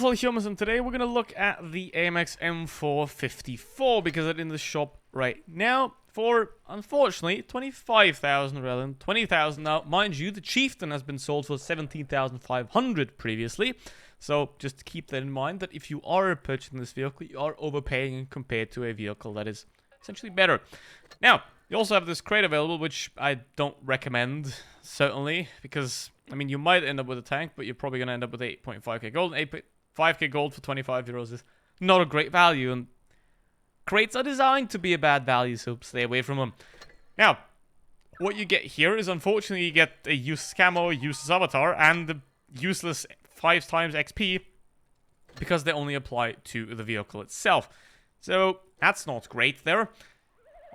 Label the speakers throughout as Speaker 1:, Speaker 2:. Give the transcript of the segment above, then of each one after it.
Speaker 1: fellow humans, and today we're going to look at the AMX M4 54 because it's in the shop right now for, unfortunately, 25,000 rather than 20,000. Now, mind you, the Chieftain has been sold for 17,500 previously, so just keep that in mind that if you are purchasing this vehicle, you are overpaying compared to a vehicle that is essentially better. Now, you also have this crate available, which I don't recommend, certainly, because, I mean, you might end up with a tank, but you're probably going to end up with 8.5k gold. 8.5k gold for 25 euros is not a great value, and crates are designed to be a bad value, so stay away from them. Now, what you get here is, unfortunately, you get a useless camo, useless avatar, and the useless 5 times XP, because they only apply to the vehicle itself. So, that's not great there.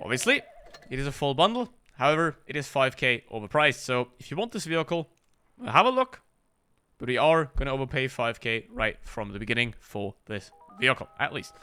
Speaker 1: Obviously, it is a full bundle. However, it is 5k overpriced. So, if you want this vehicle, have a look. But we are going to overpay 5k right from the beginning for this vehicle, at least.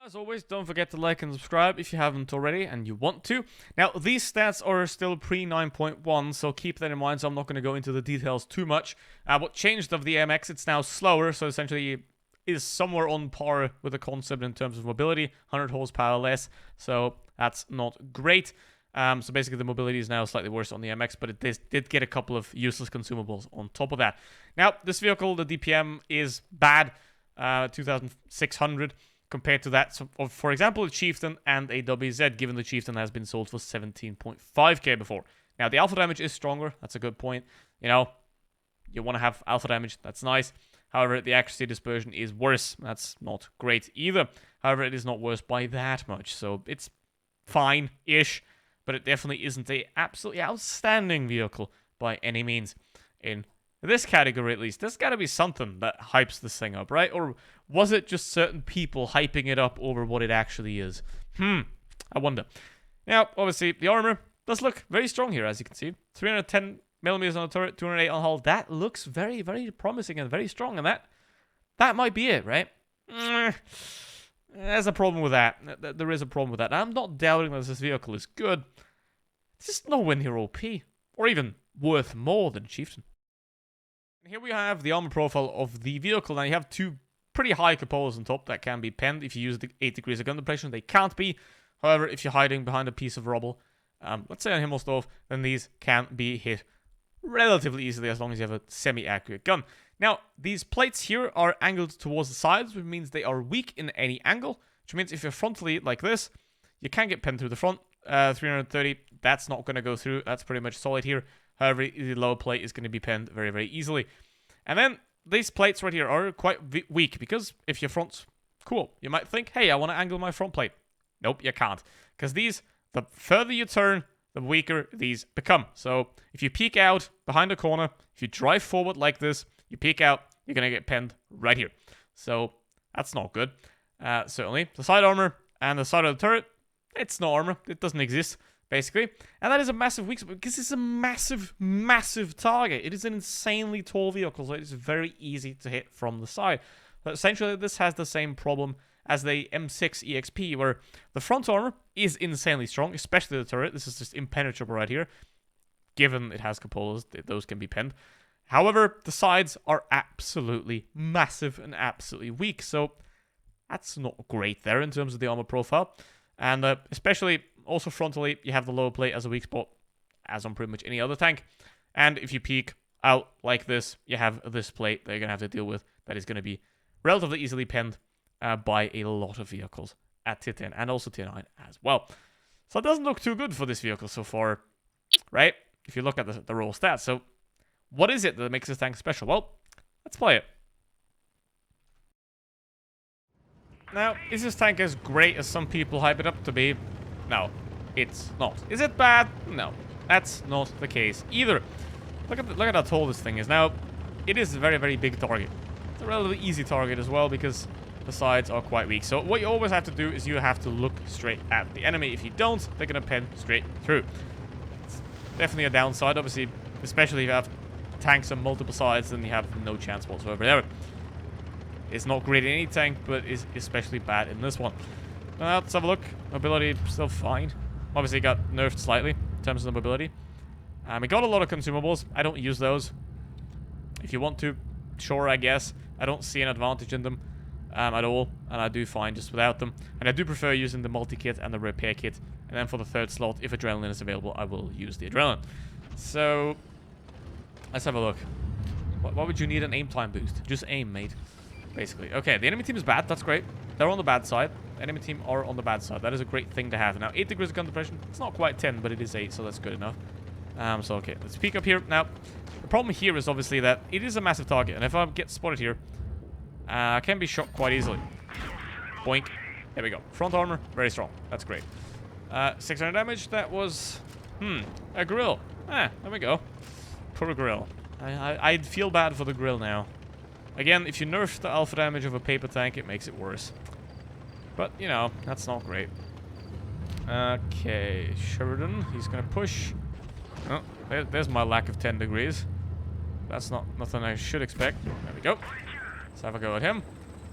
Speaker 1: As always, don't forget to like and subscribe if you haven't already and you want to. Now, these stats are still pre 9.1, so keep that in mind, so I'm not going to go into the details too much. What changed of the AMX, it's now slower, so essentially is somewhere on par with the concept in terms of mobility, 100 horsepower less, so that's not great. So basically the mobility is now slightly worse on the MX, but it did get a couple of useless consumables on top of that. Now, this vehicle, the DPM is bad, 2,600 compared to that of, for example, the Chieftain and a WZ, given the Chieftain has been sold for 17.5k before. Now, the alpha damage is stronger, that's a good point. You know, you want to have alpha damage, that's nice. However, the accuracy dispersion is worse. That's not great either. However, it is not worse by that much. So it's fine-ish, but it definitely isn't a absolutely outstanding vehicle by any means. In this category, at least, there's got to be something that hypes this thing up, right? Or was it just certain people hyping it up over what it actually is? I wonder. Now, obviously, the armor does look very strong here, as you can see. 310 millimeters on the turret, 208 on the hull. That looks very, very promising and very strong, and that might be it, right? There's a problem with that. There is a problem with that. I'm not doubting that this vehicle is good. It's just nowhere near OP, or even worth more than Chieftain. Here we have the armor profile of the vehicle. Now you have two pretty high cupolas on top that can be penned if you use the 8 degrees of gun depression. They can't be. However, if you're hiding behind a piece of rubble, let's say on Himmelsdorf, then these can be hit relatively easily as long as you have a semi-accurate gun. Now, these plates here are angled towards the sides, which means they are weak in any angle, which means if you're frontally like this, you can get pinned through the front. 330, that's not going to go through. That's pretty much solid here. However, the lower plate is going to be pinned very, very easily. And then these plates right here are quite weak because if your front's cool, you might think, hey, I want to angle my front plate. Nope, you can't. Because these, the further you turn, the weaker these become. So if you peek out behind a corner, if you drive forward like this, you peek out, you're going to get pinned right here. So that's not good, certainly. The side armor and the side of the turret, it's no armor. It doesn't exist, basically. And that is a massive weak spot because it's a massive, massive target. It is an insanely tall vehicle, so it's very easy to hit from the side. But essentially, this has the same problem as the M6 EXP, where the front armor is insanely strong, especially the turret. This is just impenetrable right here. Given it has cupolas, those can be pinned. However, the sides are absolutely massive and absolutely weak, so that's not great there in terms of the armor profile. And especially, also frontally, you have the lower plate as a weak spot, as on pretty much any other tank. And if you peek out like this, you have this plate that you're going to have to deal with that is going to be relatively easily pinned by a lot of vehicles at tier 10 and also tier 9 as well. So it doesn't look too good for this vehicle so far, right? If you look at the raw stats. So what is it that makes this tank special? Well, let's play it. Now, is this tank as great as some people hype it up to be? No, it's not. Is it bad? No, that's not the case either. Look at how tall this thing is. Now, it is a very, very big target. It's a relatively easy target as well because the sides are quite weak. So what you always have to do is you have to look straight at the enemy. If you don't, they're going to pen straight through. It's definitely a downside, obviously, especially if you have tanks on multiple sides, then you have no chance whatsoever there. It's not great in any tank, but is especially bad in this one. Now, let's have a look. Mobility, still fine. Obviously, it got nerfed slightly in terms of the mobility. We got a lot of consumables. I don't use those. If you want to, sure, I guess. I don't see an advantage in them at all, and I do fine just without them. And I do prefer using the multi-kit and the repair kit. And then for the third slot, if adrenaline is available, I will use the adrenaline. So, let's have a look. Why would you need an aim time boost? Just aim, mate. Basically. Okay, the enemy team is bad. That's great. They're on the bad side. Enemy team are on the bad side. That is a great thing to have. Now, 8 degrees of gun depression. It's not quite 10, but it is 8, so that's good enough. So, okay, let's peek up here. Now, the problem here is obviously that it is a massive target, and if I get spotted here, I can be shot quite easily. Boink. There we go. Front armor, very strong. That's great. 600 damage. That was, a grill. There we go. Poor grill. I'd feel bad for the grill now. Again, if you nerf the alpha damage of a paper tank, it makes it worse. But, you know, that's not great. Okay, Sheridan, he's gonna push. Oh, there's my lack of 10 degrees. That's nothing I should expect. There we go. Let's have a go at him.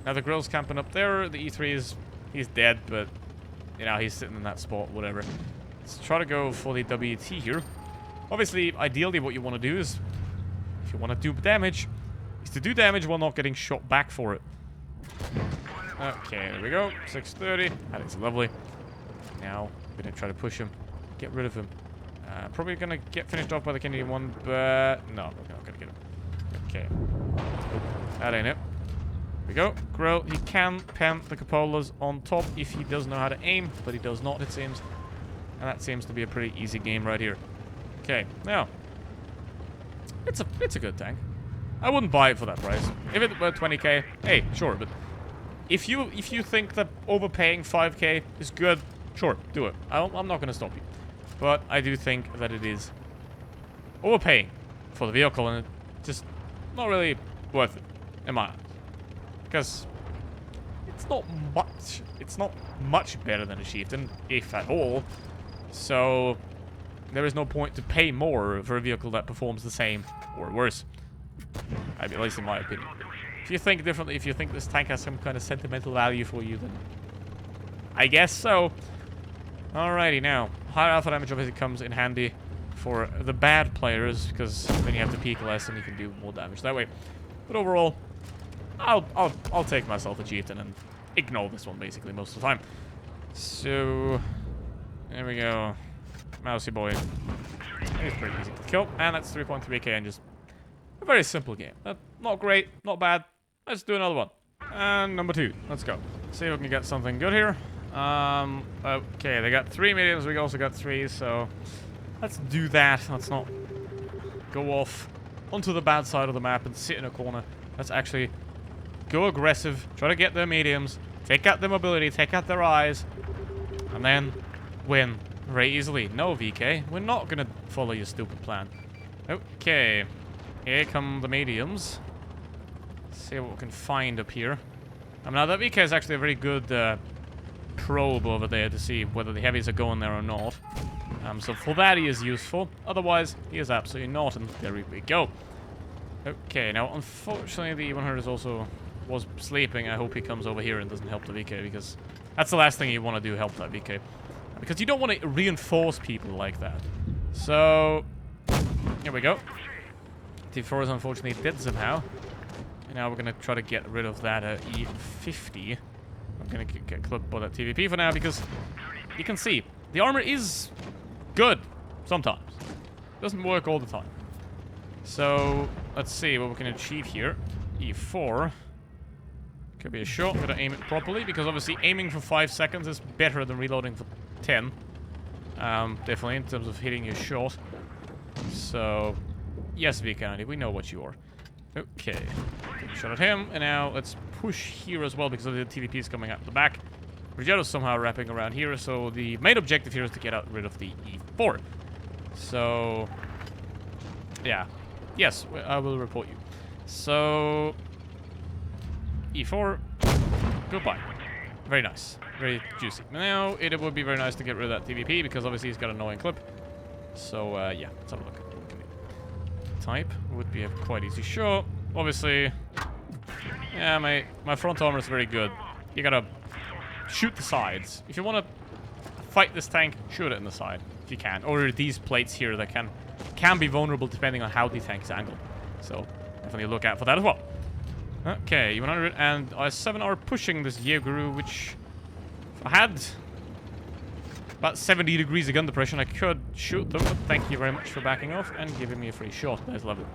Speaker 1: Now the grill's camping up there. The E3 he's dead, but, you know, he's sitting in that spot, whatever. Let's try to go for the WT here. Obviously, ideally what you want to do is, if you want to do damage, is to do damage while not getting shot back for it. Okay, there we go. 630. That is lovely. Now, I'm going to try to push him. Get rid of him. Probably going to get finished off by the Canadian one, but no, we're not going to get him. Okay. That ain't it. Here we go. Grill. He can pen the cupolas on top if he does know how to aim, but he does not, it seems. And that seems to be a pretty easy game right here. Okay, now. It's a good tank. I wouldn't buy it for that price. If it were 20k, hey, sure, but if you think that overpaying 5k is good, sure, do it. I'm not going to stop you. But I do think that it is overpaying for the vehicle, and it's just not really worth it, in my eyes. Because it's not much better than a chieftain, if at all. So there is no point to pay more for a vehicle that performs the same or worse. I mean, at least in my opinion. If you think differently, if you think this tank has some kind of sentimental value for you, then I guess so. Alrighty, now, higher alpha damage obviously comes in handy for the bad players, because then you have to peek less and you can do more damage that way. But overall, I'll take myself a chieftain and ignore this one basically most of the time. So, there we go. Mousy boy. It's pretty easy to kill, and that's 3.3k and just a very simple game. Not great, not bad. Let's do another one. And number 2. Let's go. See if we can get something good here. Okay, they got 3 mediums. We also got 3, so let's do that. Let's not go off onto the bad side of the map and sit in a corner. Let's actually go aggressive, try to get their mediums, take out their mobility, take out their eyes, and then win very easily. No, VK, we're not gonna follow your stupid plan. Okay, here come the mediums. Let's see what we can find up here. Now that VK is actually a very good probe over there to see whether the heavies are going there or not. So for that he is useful. Otherwise, he is absolutely not, and there we go. Okay, now unfortunately the 100 was sleeping. I hope he comes over here and doesn't help the VK, because that's the last thing you want to do, help that VK. Because you don't want to reinforce people like that. So, here we go. T4 is unfortunately dead somehow. And now we're going to try to get rid of that E50. I'm going to get clipped by that TVP for now, because you can see the armor is good sometimes. Doesn't work all the time. So, let's see what we can achieve here. E4. Could be a shot. Gotta aim it properly, because obviously aiming for 5 seconds is better than reloading for 10. Definitely in terms of hitting your shot. So, yes, Vikander, we know what you are. Okay. Take a shot at him, and now let's push here as well, because of the TVP is coming out the back. Rigetto's somehow wrapping around here, so the main objective here is to get rid of the E4. So, yeah. Yes, I will report you. So, E4, goodbye. Very nice. Very juicy. Now, it would be very nice to get rid of that TVP, because obviously he's got an annoying clip. So, yeah, let's have a look. Type would be a quite easy shot. Obviously, yeah, my front armor is very good. You gotta shoot the sides. If you want to fight this tank, shoot it in the side, if you can. Or these plates here that can be vulnerable depending on how the tank is angled. So, definitely look out for that as well. Okay, 100 and I7 are pushing this Jaegeru, which if I had about 70 degrees of gun depression, I could shoot them, but thank you very much for backing off and giving me a free shot. That's lovely.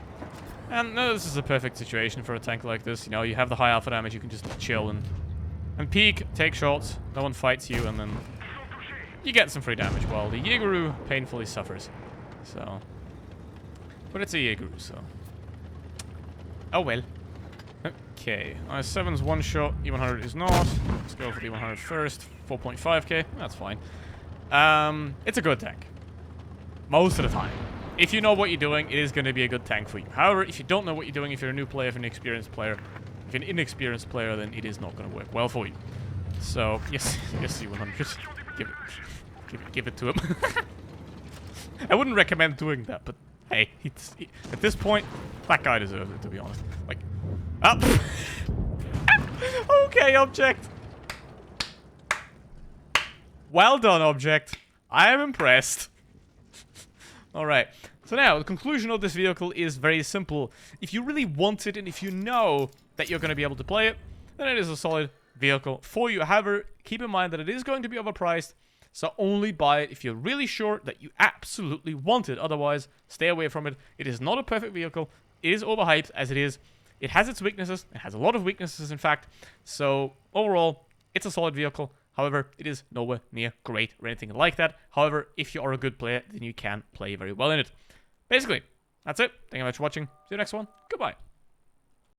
Speaker 1: And no, this is a perfect situation for a tank like this. You know, you have the high alpha damage, you can just chill and peek, take shots, no one fights you, and then you get some free damage while the Jaegeru painfully suffers. So, but it's a Jaegeru, so. Oh well. Okay, I7's one shot, E100 is not. Let's go for the E100 first. 4.5k, that's fine. It's a good tank. Most of the time. If you know what you're doing, it is going to be a good tank for you. However, if you don't know what you're doing, if you're a new player, if you're an inexperienced player, if you're an inexperienced player, then it is not going to work well for you. So, yes, yes, E100. Give it to him. I wouldn't recommend doing that, but hey, at this point, that guy deserves it, to be honest. Like, up. Okay, object. Well done, object. I am impressed. Alright, so now, the conclusion of this vehicle is very simple. If you really want it, and if you know that you're going to be able to play it, then it is a solid vehicle for you. However, keep in mind that it is going to be overpriced, so only buy it if you're really sure that you absolutely want it. Otherwise, stay away from it. It is not a perfect vehicle. It is overhyped, as it is. It has its weaknesses. It has a lot of weaknesses, in fact. So, overall, it's a solid vehicle. However, it is nowhere near great or anything like that. However, if you are a good player, then you can play very well in it. Basically, that's it. Thank you very much for watching. See you next one. Goodbye.